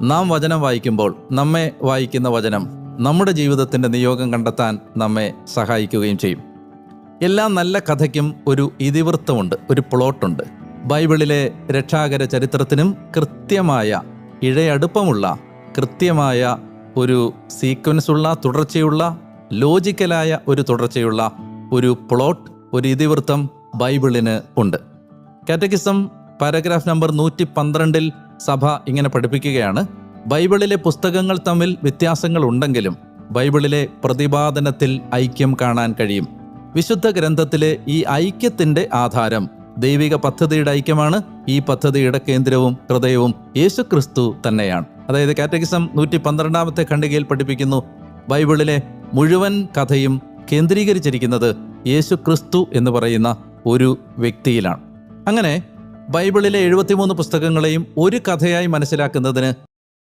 നാം വചനം വായിക്കുമ്പോൾ നമ്മെ വായിക്കുന്ന വചനം നമ്മുടെ ജീവിതത്തിൻ്റെ നിയോഗം കണ്ടെത്താൻ നമ്മെ സഹായിക്കുകയും ചെയ്യും. എല്ലാ നല്ല കഥയ്ക്കും ഒരു ഇതിവൃത്തമുണ്ട്, ഒരു പ്ലോട്ടുണ്ട്. ബൈബിളിലെ രക്ഷാകര ചരിത്രത്തിനും കൃത്യമായ ഇഴയടുപ്പമുള്ള, കൃത്യമായ ഒരു സീക്വൻസുള്ള, തുടർച്ചയുള്ള, ലോജിക്കലായ ഒരു തുടർച്ചയുള്ള ഒരു പ്ലോട്ട്, ഒരു ഇതിവൃത്തം ബൈബിളിന് ഉണ്ട്. കാറ്റക്കിസം പാരഗ്രാഫ് നമ്പർ 112 സഭ ഇങ്ങനെ പഠിപ്പിക്കുകയാണ്: ബൈബിളിലെ പുസ്തകങ്ങൾ തമ്മിൽ വ്യത്യാസങ്ങൾ ഉണ്ടെങ്കിലും ബൈബിളിലെ പ്രതിപാദനത്തിൽ ഐക്യം കാണാൻ കഴിയും. വിശുദ്ധ ഗ്രന്ഥത്തിലെ ഈ ഐക്യത്തിൻ്റെ ആധാരം ദൈവിക പദ്ധതിയുടെ ഐക്യമാണ്. ഈ പദ്ധതിയുടെ കേന്ദ്രവും ഹൃദയവും യേശുക്രിസ്തു തന്നെയാണ്. അതായത് കാറ്റക്കിസം 112 ഖണ്ഡികയിൽ പഠിപ്പിക്കുന്നു, ബൈബിളിലെ മുഴുവൻ കഥയും കേന്ദ്രീകരിച്ചിരിക്കുന്നത് യേശുക്രിസ്തു എന്ന് പറയുന്ന ഒരു വ്യക്തിയിലാണ്. അങ്ങനെ ബൈബിളിലെ 73 പുസ്തകങ്ങളെയും ഒരു കഥയായി മനസ്സിലാക്കുന്നതിന്